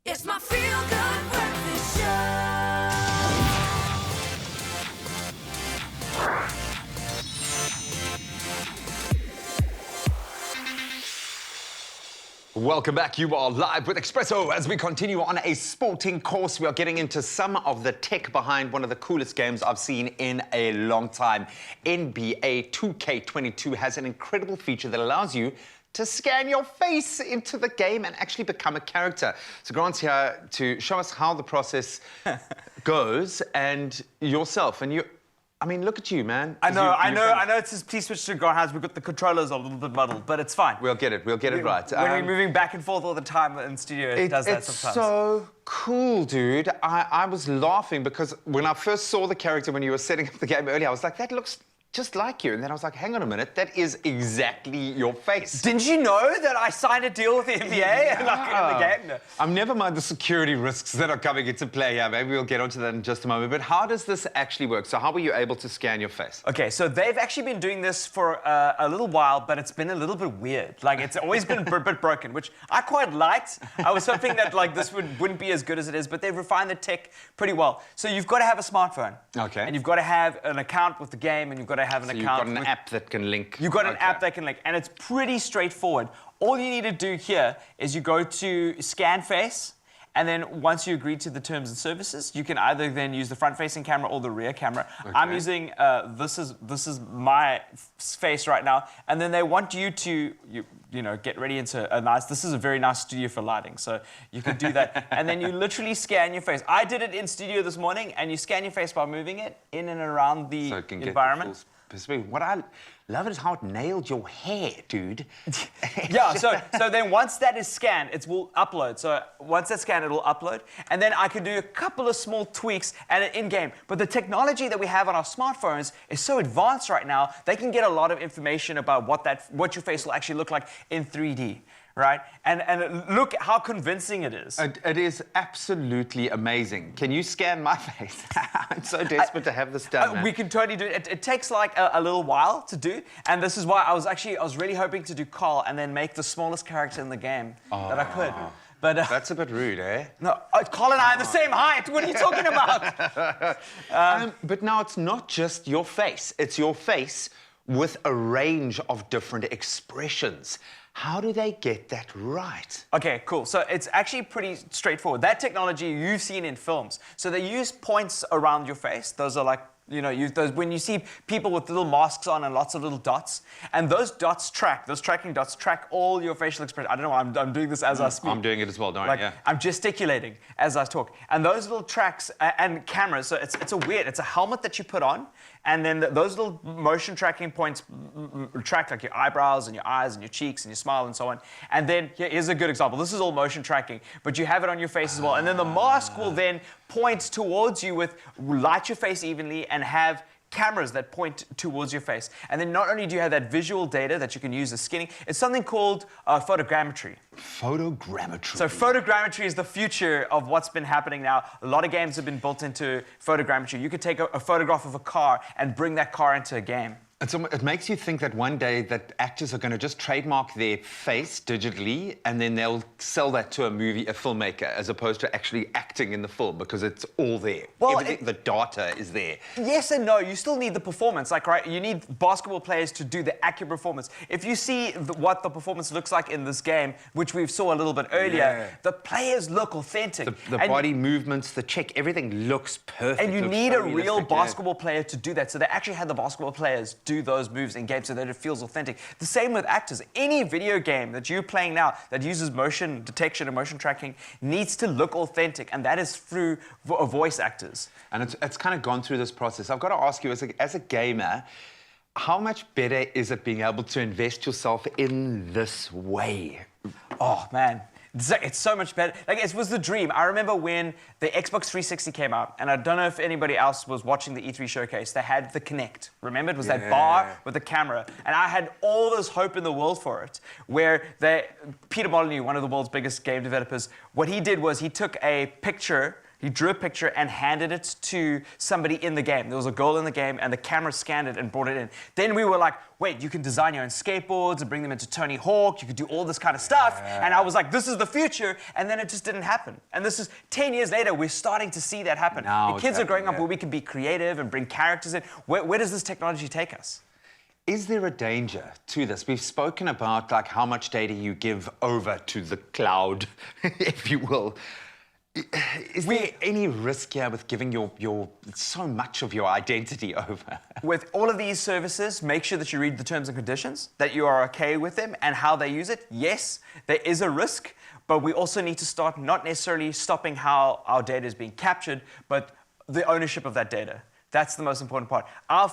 It's my feel-good breakfast show. Welcome back. You are live with Expresso. As we continue on a sporting course, we are getting into some of the tech behind one of the coolest games I've seen in a long time. NBA2K22 has an incredible feature that allows you to scan your face into the game and actually become a character. So Grant's here to show us how the process goes and yourself. And I mean, look at you, man. I know. It's this P-switch to Grant has. We've got the controllers a little bit muddled, but it's fine. We'll get it right. When we're moving back and forth all the time in studio, it does that sometimes. It's so cool, dude. I was laughing because when I first saw the character when you were setting up the game earlier, I was like, that looks just like you. And then I was like, hang on a minute, that is exactly your face. Didn't you know that I signed a deal with the NBA in the game? No. I'm never mind the security risks that are coming into play here. Maybe we'll get onto that in just a moment. But how does this actually work? So how were you able to scan your face? Okay, so they've actually been doing this for a little while, but it's been a little bit weird. Like, it's always been a bit broken, which I quite liked. I was hoping that this wouldn't be as good as it is, but they've refined the tech pretty well. So you've got to have a smartphone. Okay. And you've got to have an account with the game, and you've got to have an account. You've got an app that can link. You've got an app that can link, and it's pretty straightforward. All you need to do here is you go to scan face, and then once you agree to the terms and services, you can either then use the front-facing camera or the rear camera. Okay. I'm using this is my face right now, and then they want you to you know, get ready into a nice. This is a very nice studio for lighting, so you can do that, and then you literally scan your face. I did it in studio this morning, and you scan your face by moving it in and around the environment. What I love is how it nailed your hair, dude. Yeah, so then once that is scanned, it will upload. So once that's scanned, it will upload. And then I can do a couple of small tweaks and in-game. But the technology that we have on our smartphones is so advanced right now, they can get a lot of information about what your face will actually look like in 3D. Right? And look how convincing it is. It is absolutely amazing. Can you scan my face? I'm so desperate to have this done, man. We can totally do it. It takes like a little while to do, and this is why I was really hoping to do Carl and then make the smallest character in the game that I could. But that's a bit rude, eh? No, Carl and I are the same height. What are you talking about? But now it's not just your face. It's your face with a range of different expressions. How do they get that right? Okay, cool. So it's actually pretty straightforward. That technology you've seen in films. So they use points around your face. Those are like, you know, when you see people with little masks on and lots of little dots, and those tracking dots track all your facial expression. I don't know, I'm doing this as I speak. I'm doing it as well, don't like, I? Yeah. I'm gesticulating as I talk. And those little tracks and cameras, so it's a helmet that you put on, and then those little motion tracking points track like your eyebrows and your eyes and your cheeks and your smile and so on. And then here's a good example. This is all motion tracking, but you have it on your face as well. And then the mask will then point towards you light your face evenly and have cameras that point towards your face. And then not only do you have that visual data that you can use as skinning, it's something called photogrammetry. Photogrammetry. So photogrammetry is the future of what's been happening now. A lot of games have been built into photogrammetry. You could take a photograph of a car and bring that car into a game. It makes you think that one day that actors are going to just trademark their face digitally and then they'll sell that to a filmmaker, as opposed to actually acting in the film, because it's all there. Well, the data is there. Yes and no. You still need the performance. Like, right, you need basketball players to do the accurate performance. If you see what the performance looks like in this game, which we saw a little bit earlier, the players look authentic. The body movements, the check, everything looks perfect. And you need a real basketball player to do that. So they actually had the basketball players do those moves in games so that it feels authentic. The same with actors. Any video game that you're playing now that uses motion detection and motion tracking needs to look authentic, and that is through voice actors. And it's kind of gone through this process. I've got to ask you, as a gamer, how much better is it being able to invest yourself in this way? Oh, man. It's so much better. Like, it was the dream. I remember when the Xbox 360 came out, and I don't know if anybody else was watching the E3 showcase, they had the Kinect. Remember? It was that bar with the camera. And I had all this hope in the world for it, where Peter Molyneux, one of the world's biggest game developers, what he did was he took a picture He drew a picture and handed it to somebody in the game. There was a girl in the game, and the camera scanned it and brought it in. Then we were like, wait, you can design your own skateboards and bring them into Tony Hawk. You could do all this kind of stuff. And I was like, this is the future. And then it just didn't happen. And this is 10 years later, we're starting to see that happen. Now The kids are growing up yeah. where we can be creative and bring characters in. Where does this technology take us? Is there a danger to this? We've spoken about like how much data you give over to the cloud, if you will. Is there any risk here with giving your so much of your identity over? With all of these services, make sure that you read the terms and conditions, that you are okay with them and how they use it. Yes, there is a risk, but we also need to start not necessarily stopping how our data is being captured, but the ownership of that data. That's the most important part.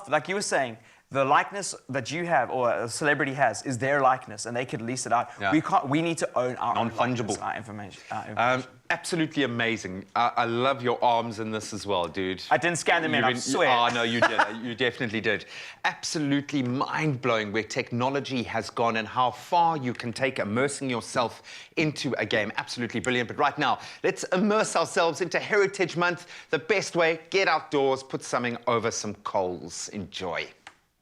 Like you were saying, the likeness that you have or a celebrity has is their likeness, and they could lease it out. Yeah. We need to own our own Non-fungible. likeness, our information. Absolutely amazing. I love your arms in this as well, dude. I didn't scan them in, I swear. Oh, no, you did. You definitely did. Absolutely mind-blowing where technology has gone and how far you can take immersing yourself into a game. Absolutely brilliant. But right now, let's immerse ourselves into Heritage Month. The best way, get outdoors, put something over some coals. Enjoy.